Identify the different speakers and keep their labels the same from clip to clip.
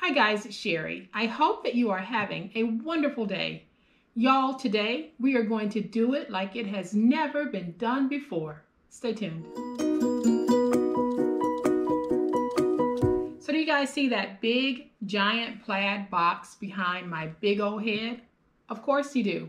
Speaker 1: Hi guys, it's Sherry. I hope that you are having a wonderful day. Y'all, today we are going to do it like it has never been done before. Stay tuned. So do you guys see that big giant plaid box behind my big old head? Of course you do.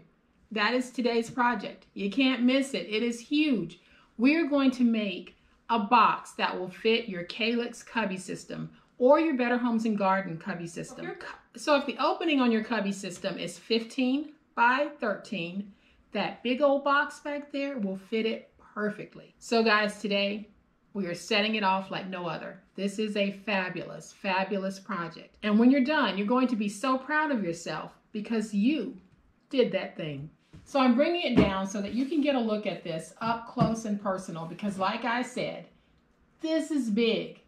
Speaker 1: That is today's project. You can't miss it. It is huge. We're going to make a box that will fit your KALLAX cubby system or your Better Homes and Garden cubby system. So if the opening on your cubby system is 15 by 13, that big old box back there will fit it perfectly. So guys, today we are setting it off like no other. This is a fabulous, fabulous project. And when you're done, you're going to be so proud of yourself because you did that thing. So I'm bringing it down so that you can get a look at this up close and personal because like I said, this is big.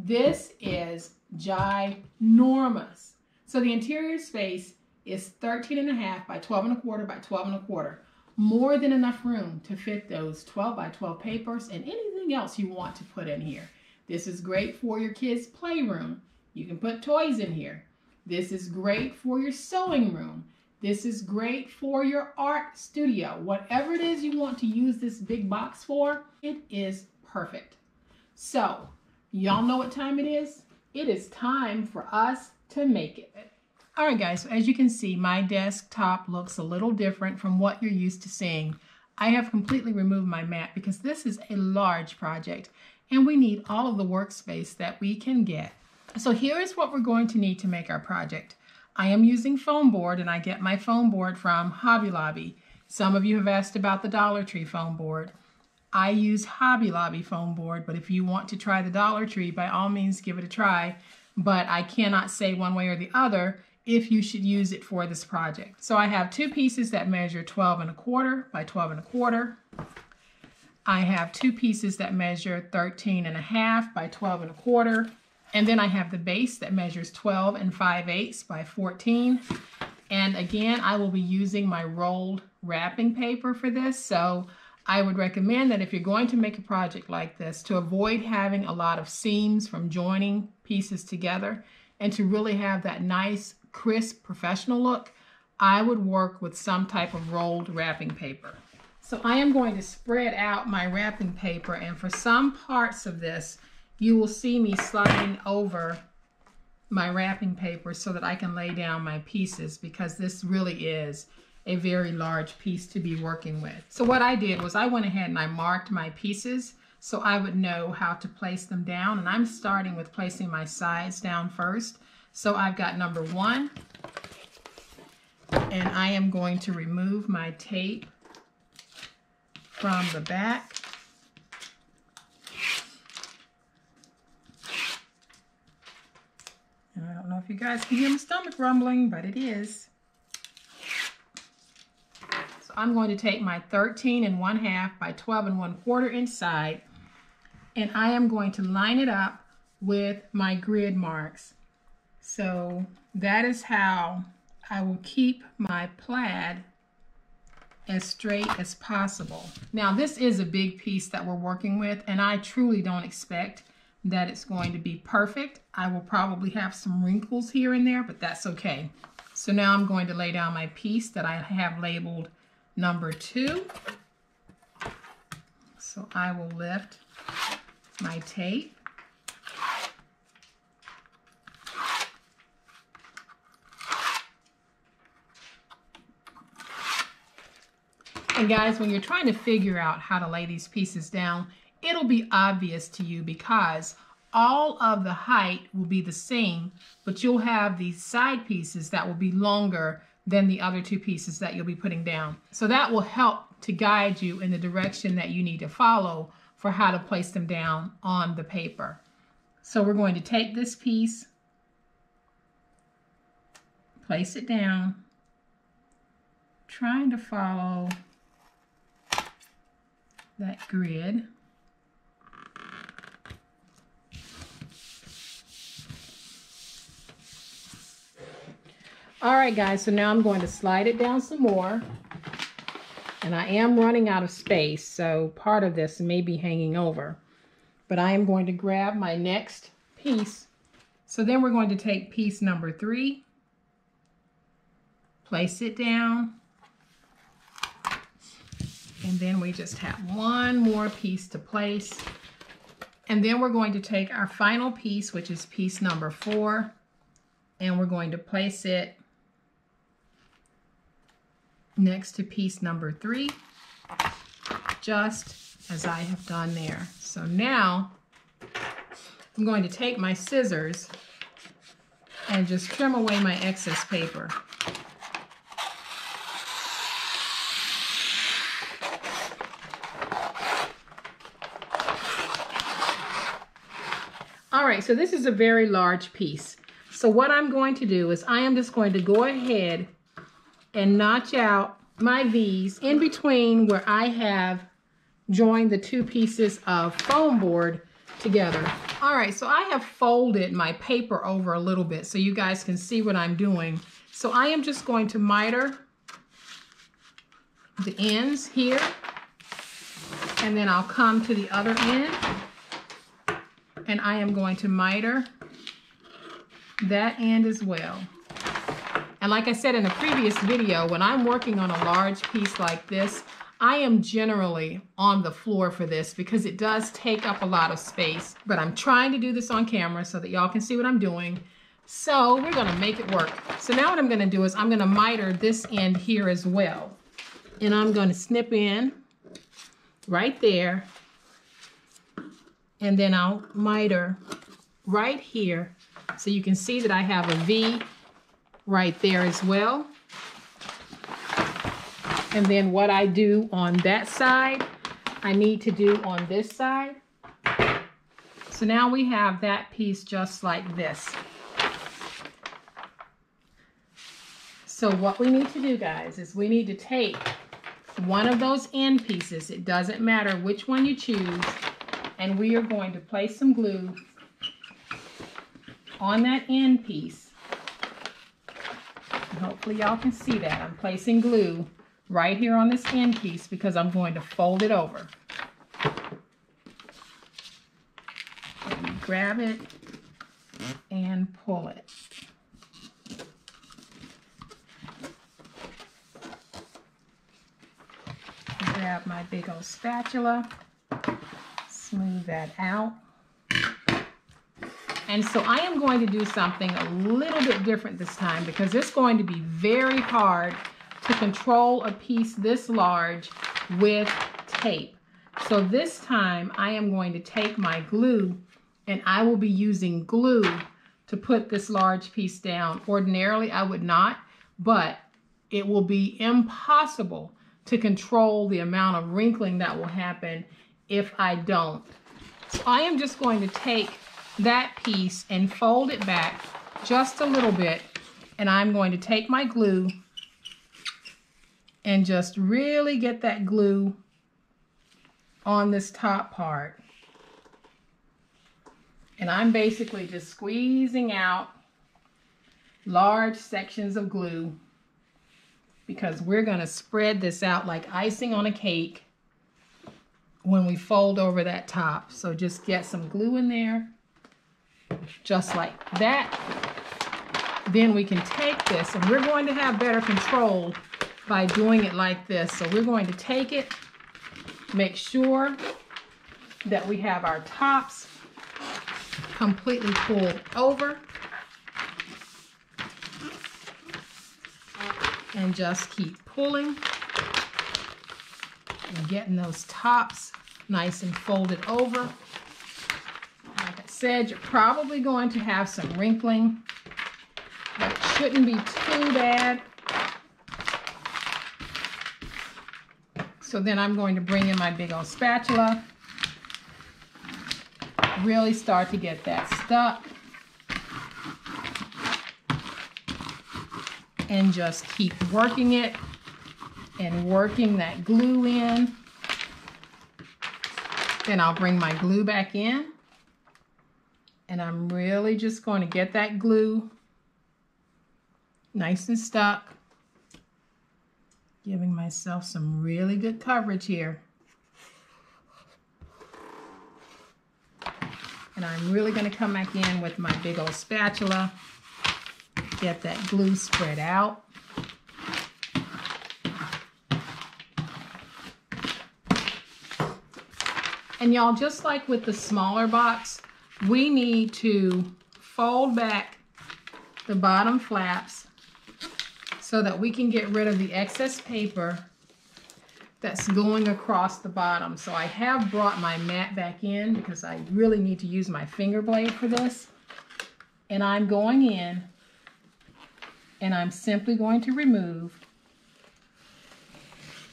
Speaker 1: This is ginormous. So the interior space is 13.5 by 12.25 by 12.25. More than enough room to fit those 12 by 12 papers and anything else you want to put in here. This is great for your kids' playroom. You can put toys in here. This is great for your sewing room. This is great for your art studio. Whatever it is you want to use this big box for, it is perfect. So, y'all know what time it is? It is time for us to make it. All right, guys, so as you can see, my desktop looks a little different from what you're used to seeing. I have completely removed my mat because this is a large project and we need all of the workspace that we can get. So here is what we're going to need to make our project. I am using foam board and I get my foam board from Hobby Lobby. Some of you have asked about the Dollar Tree foam board. I use Hobby Lobby foam board, but if you want to try the Dollar Tree, by all means give it a try. But I cannot say one way or the other if you should use it for this project. So I have two pieces that measure 12.25 by 12.25. I have two pieces that measure 13.5 by 12.25. And then I have the base that measures 12 5/8 by 14. And again, I will be using my rolled wrapping paper for this. So I would recommend that if you're going to make a project like this, to avoid having a lot of seams from joining pieces together and to really have that nice, crisp, professional look, I would work with some type of rolled wrapping paper. So I am going to spread out my wrapping paper, and for some parts of this, you will see me sliding over my wrapping paper so that I can lay down my pieces because this really is a very large piece to be working with. So what I did was I went ahead and I marked my pieces so I would know how to place them down, and I'm starting with placing my sides down first. So I've got number 1, and I am going to remove my tape from the back. And I don't know if you guys can hear my stomach rumbling, but it is. So I'm going to take my 13.5 by 12.25 inch side, and I am going to line it up with my grid marks. So that is how I will keep my plaid as straight as possible. Now this is a big piece that we're working with, and I truly don't expect that it's going to be perfect. I will probably have some wrinkles here and there, but that's okay. So now I'm going to lay down my piece that I have labeled number 2. So I will lift my tape. And guys, when you're trying to figure out how to lay these pieces down, it'll be obvious to you because all of the height will be the same, but you'll have these side pieces that will be longer than the other two pieces that you'll be putting down. So that will help to guide you in the direction that you need to follow for how to place them down on the paper. So we're going to take this piece, place it down, trying to follow that grid. All right, guys, so now I'm going to slide it down some more. And I am running out of space, so part of this may be hanging over. But I am going to grab my next piece So then we're going to take piece number 3, place it down, and then we just have one more piece to place. And then we're going to take our final piece, which is piece number 4, and we're going to place it next to piece number 3, just as I have done there. So now I'm going to take my scissors and just trim away my excess paper. All right, so this is a very large piece. So what I'm going to do is I am just going to go ahead and notch out my V's in between where I have joined the 2 pieces of foam board together. All right, so I have folded my paper over a little bit so you guys can see what I'm doing. So I am just going to miter the ends here, and then I'll come to the other end, and I am going to miter that end as well. And like I said in a previous video, when I'm working on a large piece like this, I am generally on the floor for this because it does take up a lot of space. But I'm trying to do this on camera so that y'all can see what I'm doing. So we're gonna make it work. So now what I'm gonna do is I'm gonna miter this end here as well. And I'm gonna snip in right there. And then I'll miter right here. So you can see that I have a V right there as well. And then what I do on that side, I need to do on this side. So now we have that piece just like this. So what we need to do, guys, is we need to take one of those end pieces, it doesn't matter which one you choose, and we are going to place some glue on that end piece. And hopefully y'all can see that. I'm placing glue right here on this end piece because I'm going to fold it over. And you grab it and pull it. Grab my big old spatula, smooth that out. And so I am going to do something a little bit different this time because it's going to be very hard to control a piece this large with tape. So this time I am going to take my glue and I will be using glue to put this large piece down. Ordinarily I would not, but it will be impossible to control the amount of wrinkling that will happen if I don't. So I am just going to take that piece and fold it back just a little bit, and I'm going to take my glue and just really get that glue on this top part. And I'm basically just squeezing out large sections of glue because we're going to spread this out like icing on a cake when we fold over that top. So just get some glue in there, just like that. Then we can take this, and we're going to have better control by doing it like this. So we're going to take it, make sure that we have our tops completely pulled over, and just keep pulling and getting those tops nice and folded over. Like I said, you're probably going to have some wrinkling, but it shouldn't be too bad. So then I'm going to bring in my big old spatula, really start to get that stuck, and just keep working it and working that glue in. Then I'll bring my glue back in, and I'm really just going to get that glue nice and stuck, giving myself some really good coverage here. And I'm really going to come back in with my big old spatula, get that glue spread out. And y'all, just like with the smaller box, we need to fold back the bottom flaps so that we can get rid of the excess paper that's going across the bottom. So I have brought my mat back in because I really need to use my finger blade for this. And I'm going in and I'm simply going to remove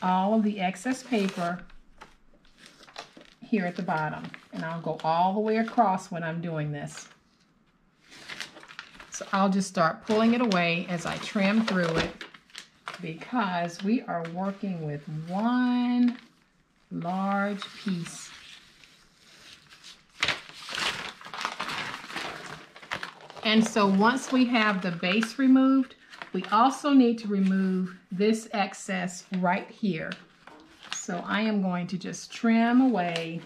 Speaker 1: all of the excess paper here at the bottom. And I'll go all the way across when I'm doing this. So I'll just start pulling it away as I trim through it, because we are working with one large piece. And so once we have the base removed, we also need to remove this excess right here. So I am going to just trim away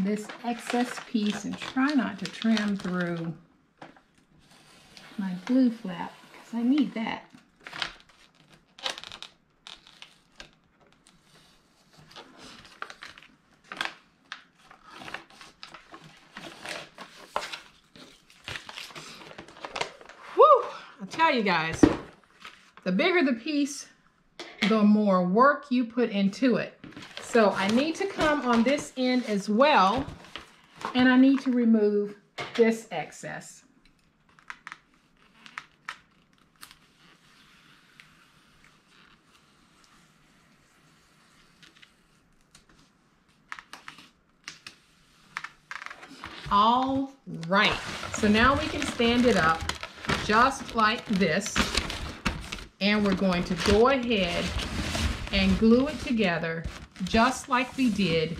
Speaker 1: this excess piece and try not to trim through my glue flap because I need that. Woo! I'll tell you guys, the bigger the piece, the more work you put into it. So I need to come on this end as well, and I need to remove this excess. All right, so now we can stand it up just like this, and we're going to go ahead and glue it together just like we did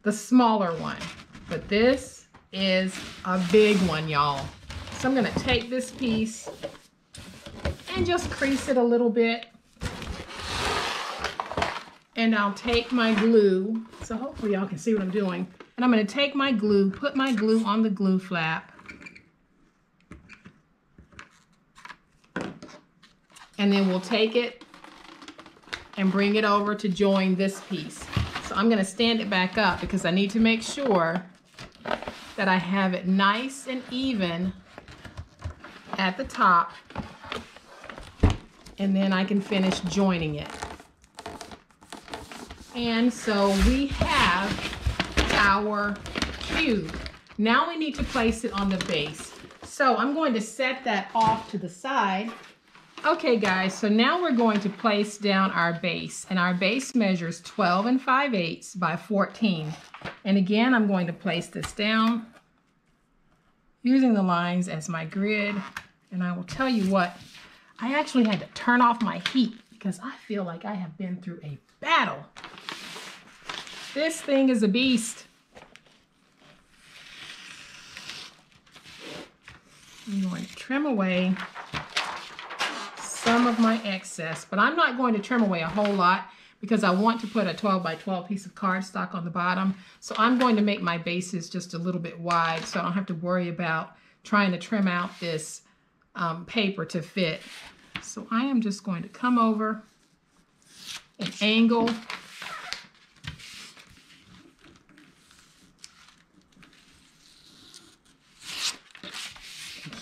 Speaker 1: the smaller one. But this is a big one, y'all. So I'm going to take this piece and just crease it a little bit. And I'll take my glue. So hopefully y'all can see what I'm doing. And I'm going to take my glue, put my glue on the glue flap. And then we'll take it and bring it over to join this piece. So I'm going to stand it back up because I need to make sure that I have it nice and even at the top, and then I can finish joining it. And so we have our cube. Now we need to place it on the base. So I'm going to set that off to the side. Okay guys, so now we're going to place down our base, and our base measures 12 5/8 by 14. And again, I'm going to place this down using the lines as my grid. And I will tell you what, I actually had to turn off my heat because I feel like I have been through a battle. This thing is a beast. I'm going to trim away some of my excess, but I'm not going to trim away a whole lot because I want to put a 12 by 12 piece of cardstock on the bottom. So I'm going to make my bases just a little bit wide so I don't have to worry about trying to trim out this paper to fit. So I am just going to come over and angle.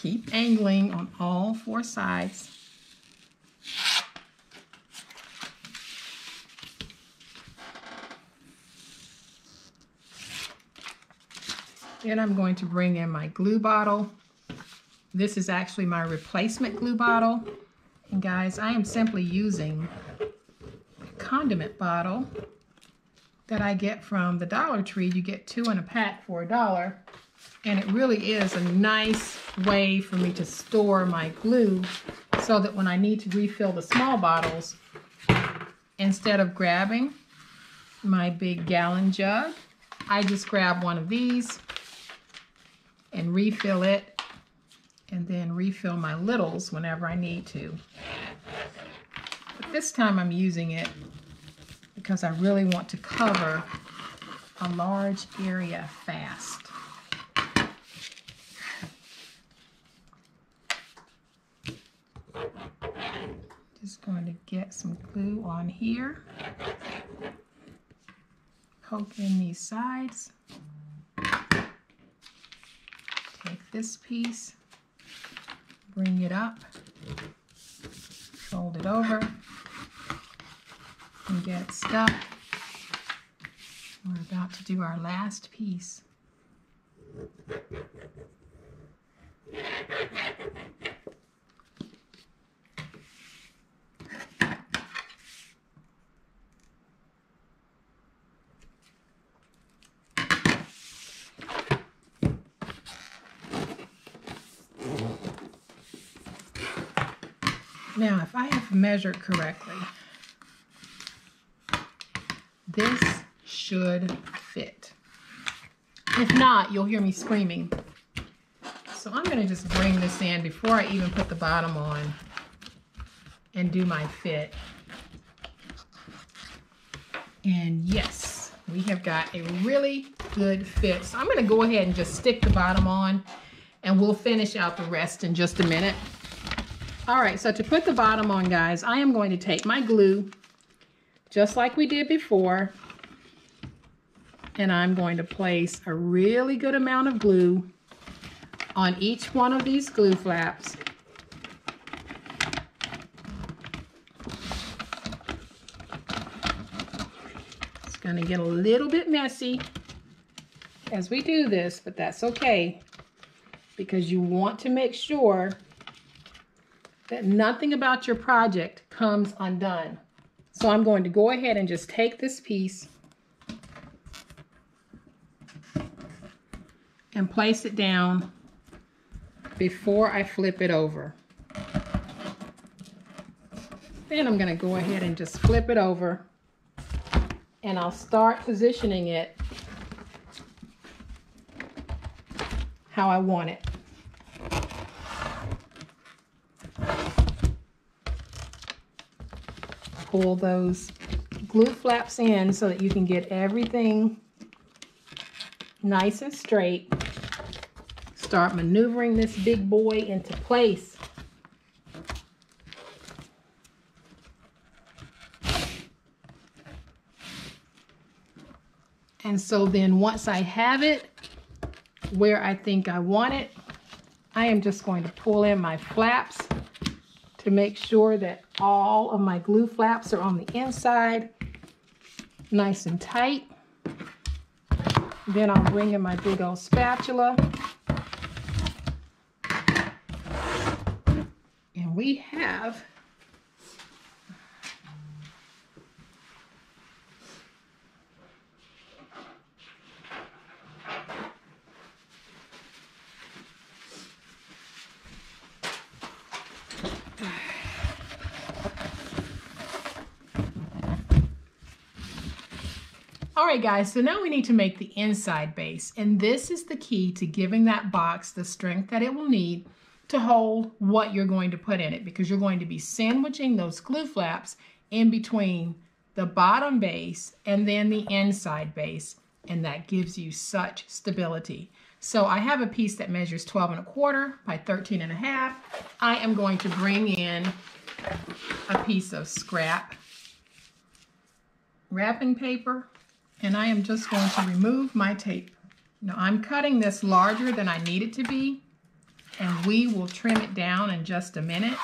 Speaker 1: Keep angling on all four sides. Then I'm going to bring in my glue bottle. This is actually my replacement glue bottle. And guys, I am simply using a condiment bottle that I get from the Dollar Tree. You get 2 in a pack for $1. And it really is a nice way for me to store my glue so that when I need to refill the small bottles, instead of grabbing my big gallon jug, I just grab one of these and refill it, and then refill my littles whenever I need to. But this time I'm using it because I really want to cover a large area fast. Just going to get some glue on here. Poke in these sides. Take this piece, bring it up, fold it over, and get it stuck. We're about to do our last piece. Now, if I have measured correctly, this should fit. If not, you'll hear me screaming. So I'm going to just bring this in before I even put the bottom on and do my fit. And yes, we have got a really good fit. So I'm going to go ahead and just stick the bottom on, and we'll finish out the rest in just a minute. All right, so to put the bottom on, guys, I am going to take my glue, just like we did before, and I'm going to place a really good amount of glue on each one of these glue flaps. It's going to get a little bit messy as we do this, but that's okay, because you want to make sure that nothing about your project comes undone. So I'm going to go ahead and just take this piece and place it down before I flip it over. Then I'm going to go ahead and just flip it over, and I'll start positioning it how I want it. Pull those glue flaps in so that you can get everything nice and straight. Start maneuvering this big boy into place. And so then once I have it where I think I want it, I am just going to pull in my flaps to make sure that all of my glue flaps are on the inside, nice and tight. Then I'll bring in my big old spatula. And we have all right, guys, so now we need to make the inside base, and this is the key to giving that box the strength that it will need to hold what you're going to put in it, because you're going to be sandwiching those glue flaps in between the bottom base and then the inside base, and that gives you such stability. So I have a piece that measures 12 1/4 by 13 1/2. I am going to bring in a piece of scrap wrapping paper, and I am just going to remove my tape. Now I'm cutting this larger than I need it to be, and we will trim it down in just a minute.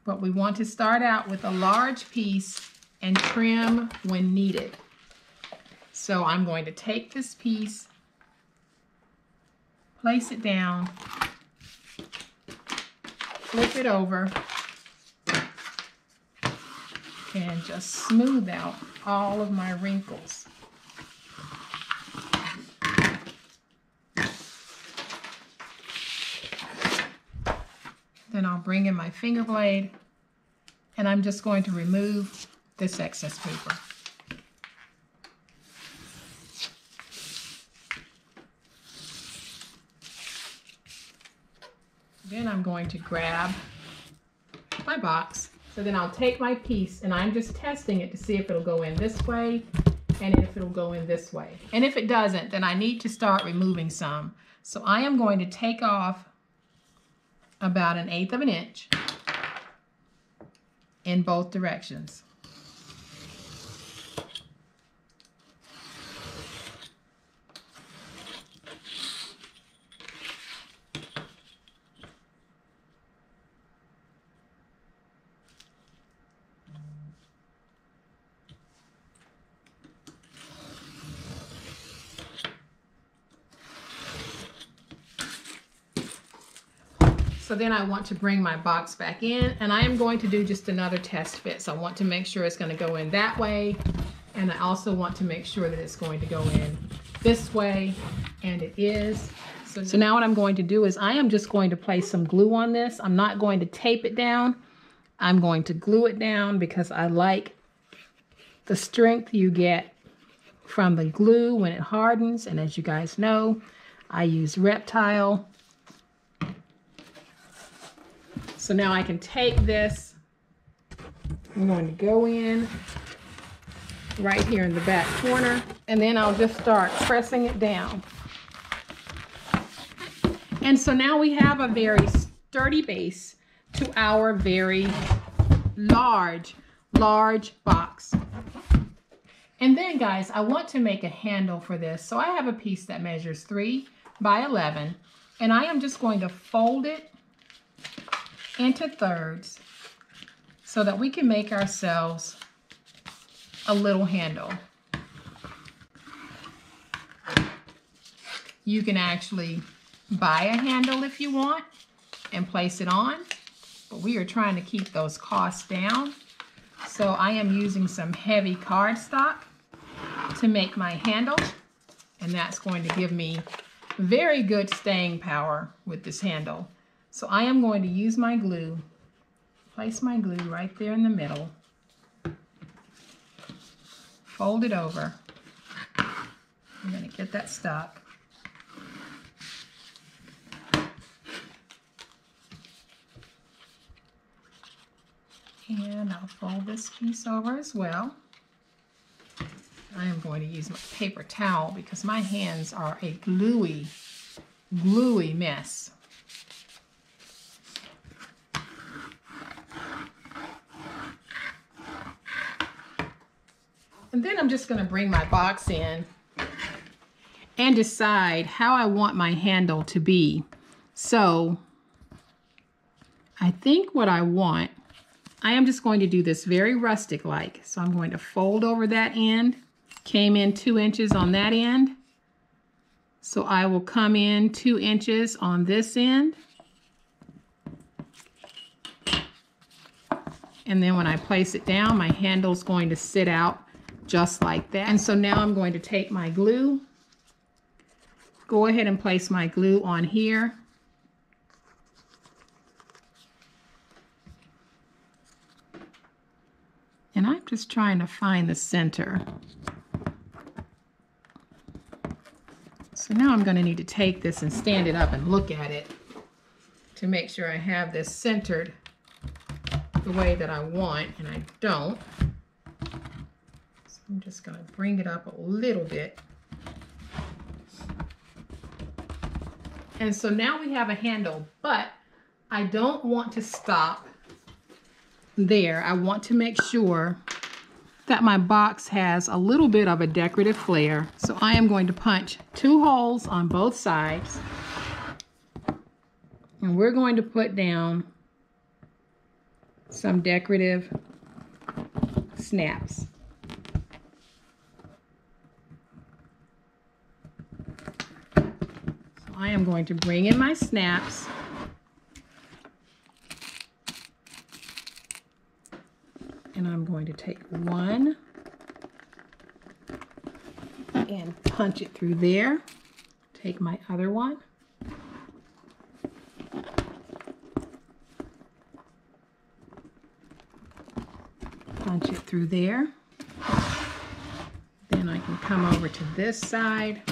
Speaker 1: But we want to start out with a large piece and trim when needed. So I'm going to take this piece, place it down, flip it over, and just smooth out all of my wrinkles. Then I'll bring in my finger blade, and I'm just going to remove this excess paper. Then I'm going to grab my box, So then I'll take my piece and I'm just testing it to see if it'll go in this way and if it'll go in this way. And if it doesn't, then I need to start removing some. So I am going to take off about 1/8 of an inch in both directions. So then I want to bring my box back in, and I am going to do just another test fit. So I want to make sure it's going to go in that way, and I also want to make sure that it's going to go in this way, and it is. So now what I'm going to do is I am just going to place some glue on this. I'm not going to tape it down. I'm going to glue it down because I like the strength you get from the glue when it hardens. And as you guys know, I use Reptile. So now I can take this, I'm going to go in right here in the back corner, and then I'll just start pressing it down. And so now we have a very sturdy base to our very large box. And then guys, I want to make a handle for this. So I have a piece that measures 3 by 11, and I am just going to fold it into thirds so that we can make ourselves a little handle. You can actually buy a handle if you want and place it on, but we are trying to keep those costs down. So I am using some heavy cardstock to make my handle, and that's going to give me very good staying power with this handle. So I am going to use my glue, place my glue right there in the middle, fold it over. I'm going to get that stuck. And I'll fold this piece over as well. I am going to use my paper towel because my hands are a gluey mess. And then I'm just going to bring my box in and decide how I want my handle to be. So I think what I want, I am just going to do this very rustic-like. So I'm going to fold over that end, came in 2 inches on that end. So I will come in 2 inches on this end. And then when I place it down, my handle's going to sit out just like that. And so now I'm going to take my glue, go ahead and place my glue on here. And I'm just trying to find the center. So now I'm going to need to take this and stand it up and look at it to make sure I have this centered the way that I want, and I don't. I'm just going to bring it up a little bit. And so now we have a handle, but I don't want to stop there. I want to make sure that my box has a little bit of a decorative flair. So I am going to punch 2 holes on both sides. And we're going to put down some decorative snaps. I am going to bring in my snaps, and I'm going to take one and punch it through there. Take my other one, punch it through there. Then I can come over to this side.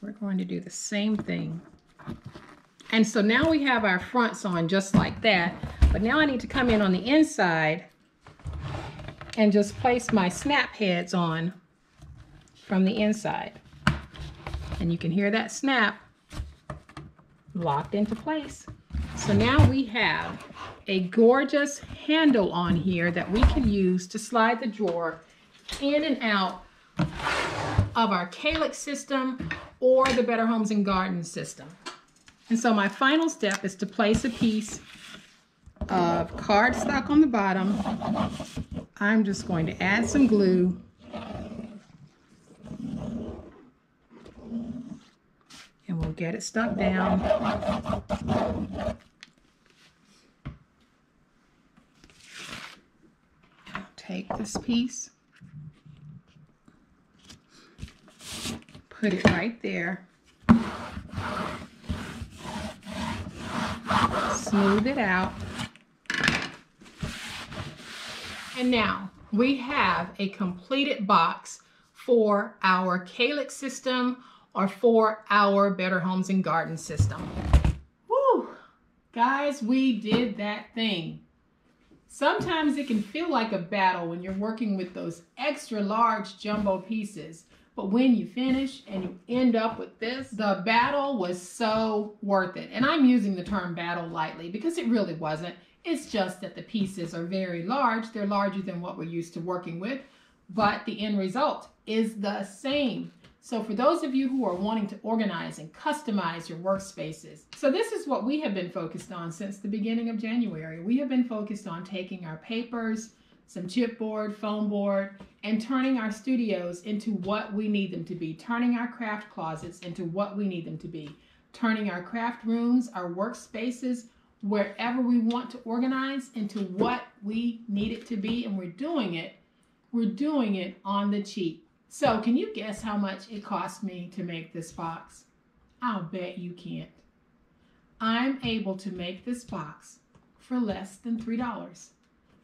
Speaker 1: We're going to do the same thing. And so now we have our fronts on just like that. But now I need to come in on the inside and just place my snap heads on from the inside. And you can hear that snap locked into place. So now we have a gorgeous handle on here that we can use to slide the drawer in and out of our KALLAX system or the Better Homes and Gardens system. And so my final step is to place a piece of cardstock on the bottom. I'm just going to add some glue. And we'll get it stuck down. I'll take this piece, put it right there, smooth it out. And now we have a completed box for our KALLAX system or for our Better Homes and Gardens system. Woo! Guys, we did that thing. Sometimes it can feel like a battle when you're working with those extra large jumbo pieces. But when you finish and you end up with this, the battle was so worth it. And I'm using the term battle lightly because it really wasn't. It's just that the pieces are very large. They're larger than what we're used to working with, but the end result is the same. So for those of you who are wanting to organize and customize your workspaces, so this is what we have been focused on since the beginning of January. We have been focused on taking our papers, some chipboard, foam board, and turning our studios into what we need them to be, turning our craft closets into what we need them to be, turning our craft rooms, our workspaces, wherever we want to organize into what we need it to be, and we're doing it on the cheap. So can you guess how much it cost me to make this box? I'll bet you can't. I'm able to make this box for less than $3.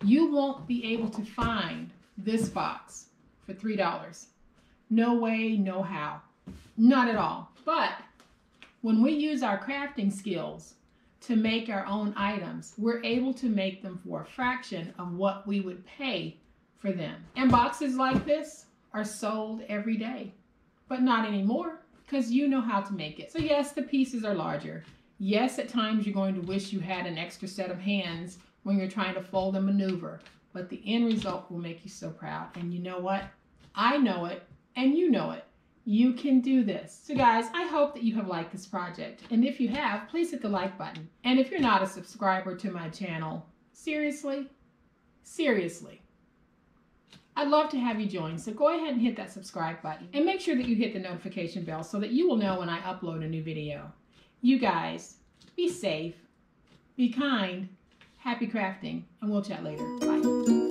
Speaker 1: You won't be able to find this box for $3. No way, no how. Not at all. But when we use our crafting skills to make our own items, we're able to make them for a fraction of what we would pay for them. And boxes like this are sold every day, but not anymore because you know how to make it. So yes, the pieces are larger. Yes, at times you're going to wish you had an extra set of hands when you're trying to fold and maneuver, but the end result will make you so proud. And you know what? I know it, and you know it. You can do this. So guys, I hope that you have liked this project. And if you have, please hit the like button. And if you're not a subscriber to my channel, seriously, I'd love to have you join. So go ahead and hit that subscribe button. And make sure that you hit the notification bell so that you will know when I upload a new video. You guys, be safe, be kind, happy crafting, and we'll chat later. Bye.